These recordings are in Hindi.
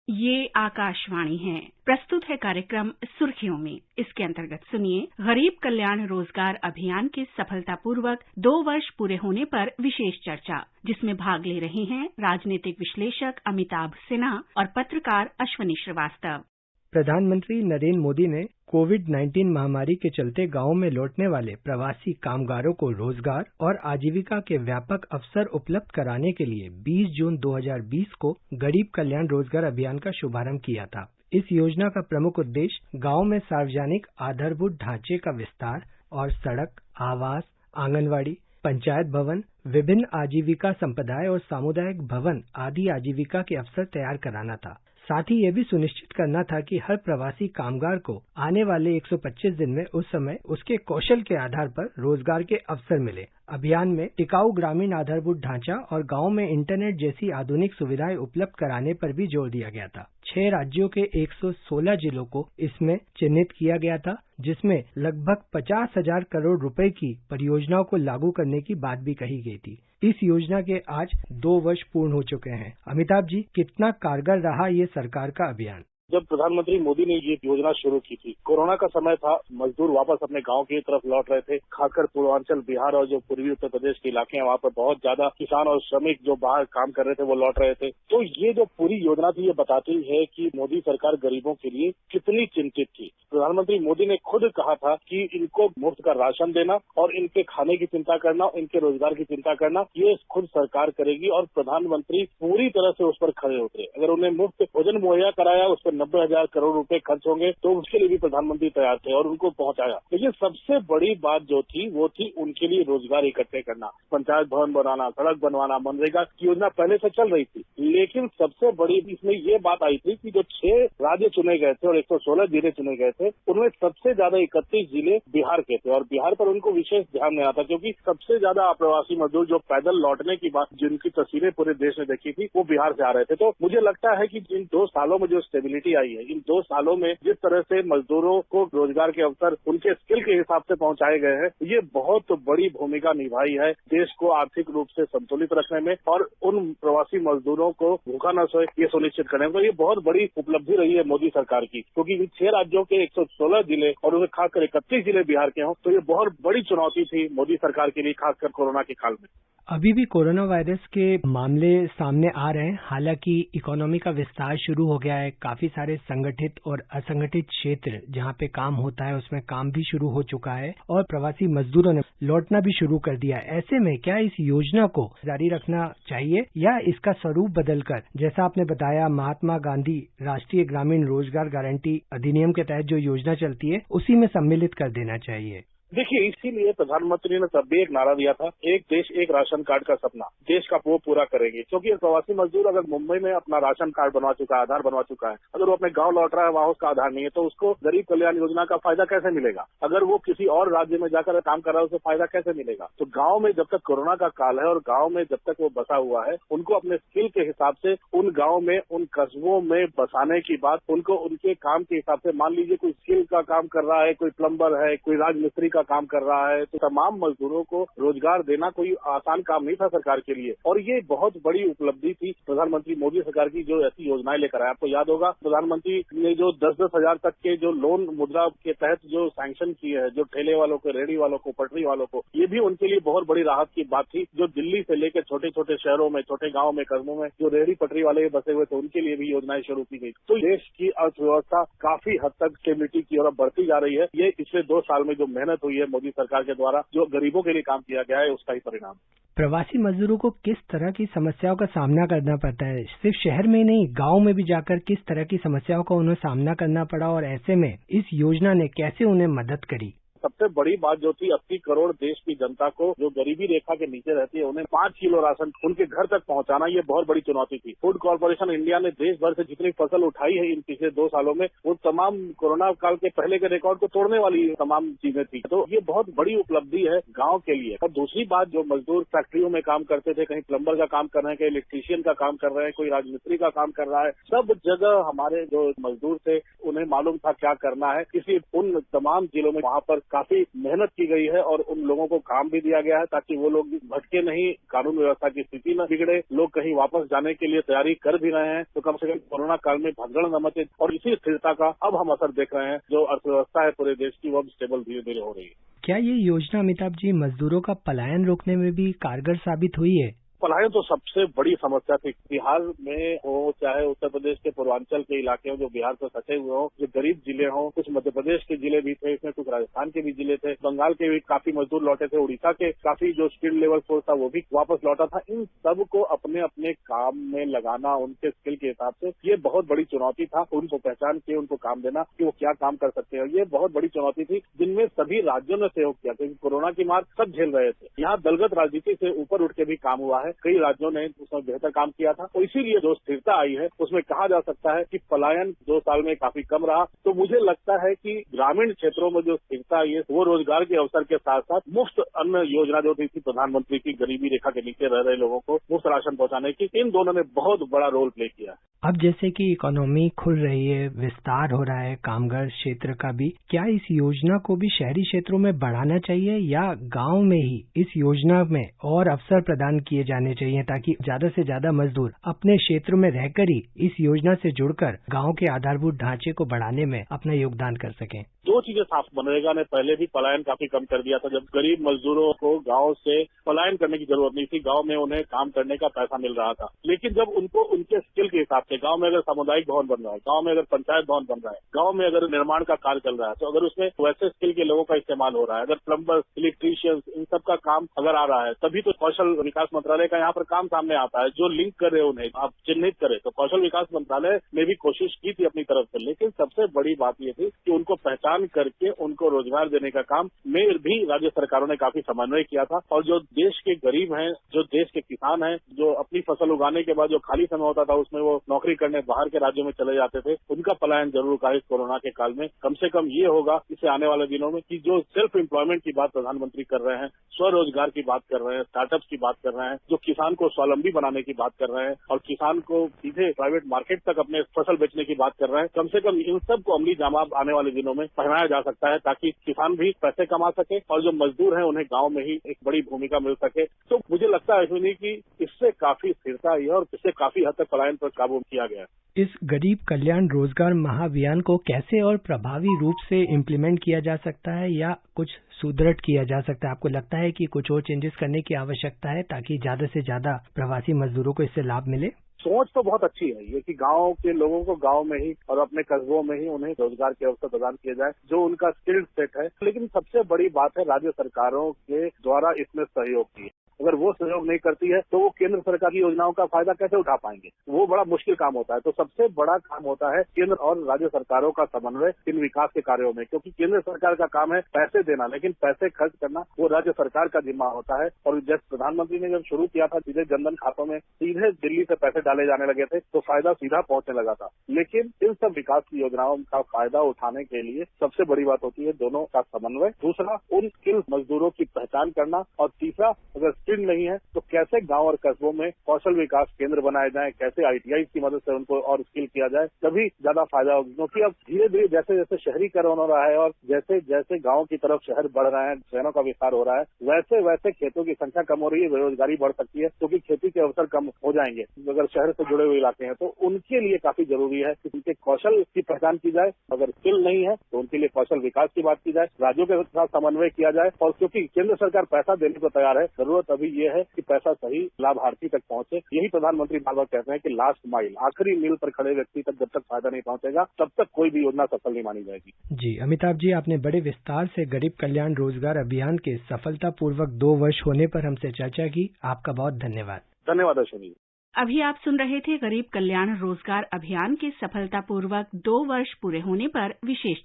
ये आकाशवाणी है। प्रस्तुत है कार्यक्रम सुर्खियों में। इसके अंतर्गत सुनिए गरीब कल्याण रोजगार अभियान के सफलतापूर्वक 2 वर्ष पूरे होने पर विशेष चर्चा, जिसमें भाग ले रहे हैं राजनीतिक विश्लेषक अमिताभ सिन्हा और पत्रकार अश्वनी श्रीवास्तव। प्रधानमंत्री नरेंद्र मोदी ने कोविड-19 महामारी के चलते गांवों में लौटने वाले प्रवासी कामगारों को रोजगार और आजीविका के व्यापक अवसर उपलब्ध कराने के लिए 20 जून 2020 को गरीब कल्याण रोजगार अभियान का शुभारंभ किया था। इस योजना का प्रमुख उद्देश्य गांव में सार्वजनिक आधारभूत ढांचे का विस्तार और सड़क, आवास, आंगनवाड़ी, पंचायत भवन, विभिन्न आजीविका संप्रदाय और सामुदायिक भवन आदि आजीविका के अवसर तैयार कराना था। साथ ही यह भी सुनिश्चित करना था कि हर प्रवासी कामगार को आने वाले 125 दिन में उस समय उसके कौशल के आधार पर रोजगार के अवसर मिले। अभियान में टिकाऊ ग्रामीण आधारभूत ढांचा और गांव में इंटरनेट जैसी आधुनिक सुविधाएं उपलब्ध कराने पर भी जोर दिया गया था। 6 राज्यों के 116 जिलों को इसमें चिन्हित किया गया था, जिसमें लगभग 50,000 करोड़ रुपए की परियोजनाओं को लागू करने की बात भी कही गई थी। इस योजना के आज 2 वर्ष पूर्ण हो चुके हैं। अमिताभ जी, कितना कारगर रहा ये सरकार का अभियान? जब प्रधानमंत्री मोदी ने ये योजना शुरू की थी, कोरोना का समय था, मजदूर वापस अपने गांव की तरफ लौट रहे थे। खासकर पूर्वांचल बिहार और जो पूर्वी उत्तर प्रदेश के इलाके हैं, वहां पर बहुत ज्यादा किसान और श्रमिक जो बाहर काम कर रहे थे वो लौट रहे थे। तो ये जो पूरी योजना थी, ये बताती है कि मोदी सरकार गरीबों के लिए कितनी चिंतित थी। प्रधानमंत्री मोदी ने खुद कहा था कि इनको मुफ्त का राशन देना और इनके खाने की चिंता करना, इनके रोजगार की चिंता करना, ये खुद सरकार करेगी। और प्रधानमंत्री पूरी तरह से उस पर खड़े उतरे। अगर उन्हें मुफ्त भोजन मुहैया कराया, उस पर 90,000 करोड़ रुपए खर्च होंगे, तो उसके लिए भी प्रधानमंत्री तैयार थे और उनको पहुंचाया। लेकिन सबसे बड़ी बात जो थी वो थी उनके लिए रोजगार इकट्ठे करना, पंचायत भवन बनाना, सड़क बनवाना। मनरेगा की योजना पहले से चल रही थी, लेकिन सबसे बड़ी इसमें ये बात आई थी कि जो 6 राज्य चुने गए थे और 116 जिले चुने गए थे, उनमें सबसे ज्यादा 31 जिले बिहार के थे। और बिहार पर उनको विशेष ध्यान देना था, क्योंकि सबसे ज्यादा अप्रवासी मजदूर जो पैदल लौटने की बात जिनकी तस्वीरें पूरे देश ने देखी थी, वो बिहार से आ रहे थे। तो मुझे लगता है कि इन 2 सालों में जो स्टेबिलिटी आई है, इन 2 सालों में जिस तरह से मजदूरों को रोजगार के अवसर उनके स्किल के हिसाब से पहुंचाए गए हैं, ये बहुत बड़ी भूमिका निभाई है देश को आर्थिक रूप से संतुलित रखने में और उन प्रवासी मजदूरों को भूखा न सोए ये सुनिश्चित करने में। तो ये बहुत बड़ी उपलब्धि रही है मोदी सरकार की, क्योंकि इन 6 राज्यों के 116 जिले और उनमें खासकर 31 जिले बिहार के हों, तो ये बहुत बड़ी चुनौती थी मोदी सरकार के लिए, खासकर कोरोना के काल में। अभी भी कोरोना वायरस के मामले सामने आ रहे हैं। हालांकि इकोनॉमी का विस्तार शुरू हो गया है। काफी सारे संगठित और असंगठित क्षेत्र जहां पे काम होता है उसमें काम भी शुरू हो चुका है और प्रवासी मजदूरों ने लौटना भी शुरू कर दिया है। ऐसे में क्या इस योजना को जारी रखना चाहिए या इसका स्वरूप बदलकर, जैसा आपने बताया महात्मा गांधी राष्ट्रीय ग्रामीण रोजगार गारंटी अधिनियम के तहत जो योजना चलती है उसी में सम्मिलित कर देना चाहिए? देखिए, इसीलिए प्रधानमंत्री ने तब भी एक नारा दिया था, एक देश एक राशन कार्ड का सपना, देश का वो पूरा करेंगे। क्योंकि प्रवासी मजदूर अगर मुंबई में अपना राशन कार्ड बनवा चुका है, आधार बनवा चुका है, अगर वो अपने गांव लौट रहा है, वहां उसका आधार नहीं है, तो उसको गरीब कल्याण योजना का फायदा कैसे मिलेगा? अगर वो किसी और राज्य में जाकर काम कर रहा है, उसे फायदा कैसे मिलेगा? तो गांव में जब तक कोरोना का काल है और गांव में जब तक वो बसा हुआ है, उनको अपने स्किल के हिसाब से उन गांव में, उन कस्बों में बसाने की बात, उनको उनके काम के हिसाब से, मान लीजिए कोई स्किल का काम कर रहा है, कोई प्लम्बर है, कोई राजमिस्त्री का काम कर रहा है, तो तमाम मजदूरों को रोजगार देना कोई आसान काम नहीं था सरकार के लिए। और ये बहुत बड़ी उपलब्धि थी प्रधानमंत्री मोदी सरकार की, जो ऐसी योजनाएं लेकर आए। आपको याद होगा प्रधानमंत्री ने जो 10-10 हजार तक के जो लोन मुद्रा के तहत जो सैंक्शन किए हैं, जो ठेले वालों को, रेहड़ी वालों को, पटरी वालों को, ये भी उनके लिए बहुत बड़ी राहत की बात थी। जो दिल्ली से लेकर छोटे छोटे शहरों में, छोटे गाँव में, कस्बों में जो रेहड़ी पटरी वाले बसे हुए थे, उनके लिए भी योजनाएं शुरू की गई। तो देश की अर्थव्यवस्था काफी हद तक स्टेबिलिटी की ओर बढ़ती जा रही है। ये पिछले 2 साल में जो मेहनत हुई है मोदी सरकार के द्वारा, जो गरीबों के लिए काम किया गया है, उसका ही परिणाम। प्रवासी मजदूरों को किस तरह की समस्याओं का सामना करना पड़ता है? सिर्फ शहर में नहीं, गांव में भी जाकर किस तरह की समस्याओं का उन्हें सामना करना पड़ा और ऐसे में इस योजना ने कैसे उन्हें मदद करी? सबसे बड़ी बात जो थी, 80 करोड़ देश की जनता को जो गरीबी रेखा के नीचे रहती है, उन्हें 5 किलो राशन उनके घर तक पहुंचाना, ये बहुत बड़ी चुनौती थी। फूड कॉर्पोरेशन इंडिया ने देश भर से जितनी फसल उठाई है इन पिछले 2 सालों में, वो तमाम कोरोना काल के पहले के रिकॉर्ड को तोड़ने वाली तमाम चीजें थी। तो ये बहुत बड़ी उपलब्धि है गांव के लिए। और दूसरी बात, जो मजदूर फैक्ट्रियों में काम करते थे, कहीं प्लम्बर का काम कर रहे हैं, कहीं इलेक्ट्रीशियन का काम कर रहे हैं, कोई राजमिस्त्री का काम कर रहा है, सब जगह हमारे जो मजदूर थे उन्हें मालूम था क्या करना है। इसलिए उन तमाम जिलों में वहां पर काफी मेहनत की गई है और उन लोगों को काम भी दिया गया है ताकि वो लोग भटके नहीं, कानून व्यवस्था की स्थिति न बिगड़े, लोग कहीं वापस जाने के लिए तैयारी कर भी रहे हैं, तो कम से कम कोरोना काल में भगदड़ न मचे। और इसी स्थिरता का अब हम असर देख रहे हैं। जो अर्थव्यवस्था है पूरे देश की वो अब स्टेबल धीरे धीरे हो रही है। क्या ये योजना अमिताभ जी मजदूरों का पलायन रोकने में भी कारगर साबित हुई है? पलायन तो सबसे बड़ी समस्या थी। बिहार में हो चाहे उत्तर प्रदेश के पूर्वांचल के इलाके हो जो बिहार से सटे हुए हो, जो गरीब जिले हों, कुछ मध्य प्रदेश के जिले भी थे, इसमें कुछ राजस्थान के भी जिले थे, बंगाल के भी काफी मजदूर लौटे थे, उड़ीसा के काफी जो स्किल लेवल फोर्स था वो भी वापस लौटा था। इन सब को अपने अपने काम में लगाना उनके स्किल के हिसाब से ये बहुत बड़ी चुनौती था। उनको पहचान के उनको काम देना कि वो क्या काम कर सकते हैं, ये बहुत बड़ी चुनौती थी जिनमें सभी राज्यों ने सहयोग किया क्योंकि कोरोना की मार सब झेल रहे थे। यहाँ दलगत राजनीति से ऊपर उठ के भी काम हुआ है। कई राज्यों ने उसमें बेहतर काम किया था, तो इसीलिए जो स्थिरता आई है उसमें कहा जा सकता है कि पलायन 2 साल में काफी कम रहा। तो मुझे लगता है कि ग्रामीण क्षेत्रों में जो स्थिरता आई है वो रोजगार के अवसर के साथ साथ मुफ्त अन्न योजना जो थी प्रधानमंत्री की, गरीबी रेखा के नीचे रह रहे लोगों को मुफ्त राशन पहुंचाने की, इन दोनों ने बहुत बड़ा रोल प्ले किया। अब जैसे कि इकोनॉमी खुल रही है, विस्तार हो रहा है कामगार क्षेत्र का भी, क्या इस योजना को भी शहरी क्षेत्रों में बढ़ाना चाहिए या गांव में ही इस योजना में और अवसर प्रदान किए जाने चाहिए ताकि ज्यादा से ज्यादा मजदूर अपने क्षेत्र में रहकर ही इस योजना से जुड़कर गांव के आधारभूत ढांचे को बढ़ाने में अपना योगदान कर सकें? 2 चीजें साफ। मनरेगा ने पहले भी पलायन काफी कम कर दिया था। जब गरीब मजदूरों को गांव से पलायन करने की जरूरत नहीं थी, गांव में उन्हें काम करने का पैसा मिल रहा था। लेकिन जब उनको उनके स्किल के हिसाब से, गांव में अगर सामुदायिक भवन बन रहा है, गांव में अगर पंचायत भवन बन रहा है, गांव में अगर निर्माण का कार्य चल रहा है, तो अगर उसमें वैसे स्किल के लोगों का इस्तेमाल हो रहा है, अगर प्लम्बर, इलेक्ट्रीशियंस, इन सब का काम अगर आ रहा है, तभी तो कौशल विकास मंत्रालय का यहाँ पर काम सामने आता है। जो लिंक करे उन्हें आप चिन्हित करें, तो कौशल विकास मंत्रालय ने भी कोशिश की थी अपनी तरफ से। लेकिन सबसे बड़ी बात ये थी कि उनको पहचान करके उनको रोजगार देने का काम में भी राज्य सरकारों ने काफी समन्वय किया था। और जो देश के गरीब हैं, जो देश के किसान हैं, जो अपनी फसल उगाने के बाद जो खाली समय होता था उसमें वो नौकरी करने बाहर के राज्यों में चले जाते थे, उनका पलायन जरूर का इस कोरोना के काल में कम से कम ये होगा इससे आने वाले दिनों में कि जो सेल्फ एम्प्लॉयमेंट की बात प्रधानमंत्री कर रहे हैं, स्वरोजगार की बात कर रहे हैं, स्टार्टअप्स की बात कर रहे हैं, जो किसान को स्वावलंबी बनाने की बात कर रहे हैं और किसान को सीधे प्राइवेट मार्केट तक अपने फसल बेचने की बात कर रहे हैं, कम से कम इन सब को अमली जामा आने वाले दिनों में पहनाया जा सकता है ताकि किसान भी पैसे कमा सके और जो मजदूर हैं उन्हें गांव में ही एक बड़ी भूमिका मिल सके। तो मुझे लगता है अश्विनी कि इससे काफी स्थिरता आई है और इससे काफी हद तक पलायन पर काबू किया गया है। इस गरीब कल्याण रोजगार महाअभियान को कैसे और प्रभावी रूप से इम्प्लीमेंट किया जा सकता है या कुछ सुदृढ़ किया जा सकता है? आपको लगता है कि कुछ और चेंजेस करने की आवश्यकता है ताकि ज्यादा से ज्यादा प्रवासी मजदूरों को इससे लाभ मिले? सोच तो बहुत अच्छी है ये कि गांव के लोगों को गांव में ही और अपने कस्बों में ही उन्हें रोजगार के अवसर प्रदान किए जाए जो उनका स्किल सेट है। लेकिन सबसे बड़ी बात है राज्य सरकारों के द्वारा इसमें सहयोग की। अगर वो सहयोग नहीं करती है तो वो केंद्र सरकार की योजनाओं का फायदा कैसे उठा पाएंगे? वो बड़ा मुश्किल काम होता है। तो सबसे बड़ा काम होता है केंद्र और राज्य सरकारों का समन्वय इन विकास के कार्यों में, क्योंकि केंद्र सरकार का काम है पैसे देना, लेकिन पैसे खर्च करना वो राज्य सरकार का जिम्मा होता है। और जब प्रधानमंत्री ने जब शुरू किया था सीधे जनधन खातों में सीधे दिल्ली से पैसे डाले जाने लगे थे तो फायदा सीधा पहुंचने लगा था। लेकिन इन सब विकास की योजनाओं का फायदा उठाने के लिए सबसे बड़ी बात होती है दोनों का समन्वय। दूसरा, उन स्किल मजदूरों की पहचान करना और तीसरा, अगर स्किल नहीं है तो कैसे गांव और कस्बों में कौशल विकास केंद्र बनाए जाएं, कैसे आईटीआई की मदद से उनको और स्किल किया जाए, तभी ज्यादा फायदा होगा। क्योंकि अब धीरे धीरे जैसे जैसे शहरीकरण हो रहा है और जैसे जैसे गांव की तरफ शहर बढ़ रहे हैं, शहरों का विस्तार हो रहा है, वैसे वैसे खेतों की संख्या कम हो रही है, बेरोजगारी बढ़ सकती है क्योंकि खेती के अवसर कम हो जाएंगे। अगर शहर से जुड़े हुए इलाके हैं तो उनके लिए काफी जरूरी है कि उनके कौशल की पहचान की जाए। अगर स्किल नहीं है तो उनके लिए कौशल विकास की बात की जाए, राज्यों के साथ समन्वय किया जाए। और क्योंकि केंद्र सरकार पैसा देने को तैयार है, जरूरत अभी ये है कि पैसा सही लाभार्थी तक पहुंचे। यही प्रधानमंत्री बार बार कहते हैं कि लास्ट माइल, आखिरी मील पर खड़े व्यक्ति तक जब तक फायदा नहीं पहुंचेगा तब तक कोई भी योजना सफल नहीं मानी जाएगी। जी अमिताभ जी, आपने बड़े विस्तार से गरीब कल्याण रोजगार अभियान के सफलतापूर्वक 2 वर्ष होने पर हमसे चर्चा की। आपका बहुत धन्यवाद। धन्यवाद अश्विनी। अभी आप सुन रहे थे गरीब कल्याण रोजगार अभियान के सफलतापूर्वक 2 वर्ष पूरे होने पर विशेष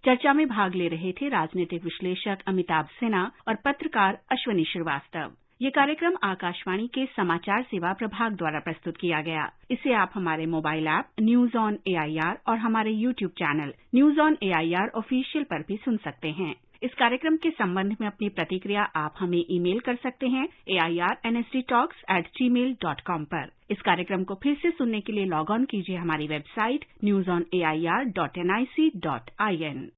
चर्चा में भाग ले रहे थे राजनीतिक विश्लेषक अमिताभ सिन्हा और पत्रकार अश्विनी श्रीवास्तव। ये कार्यक्रम आकाशवाणी के समाचार सेवा प्रभाग द्वारा प्रस्तुत किया गया। इसे आप हमारे mobile app news on AIR और हमारे YouTube channel news on AIR official पर भी सुन सकते हैं। इस कार्यक्रम के संबंध में अपनी प्रतिक्रिया आप हमें ईमेल कर सकते हैं airnsdtalks@gmail.com पर। इस कार्यक्रम को फिर से सुनने के लिए लॉग ऑन कीजिए हमारी वेबसाइट newsonair.nic.in।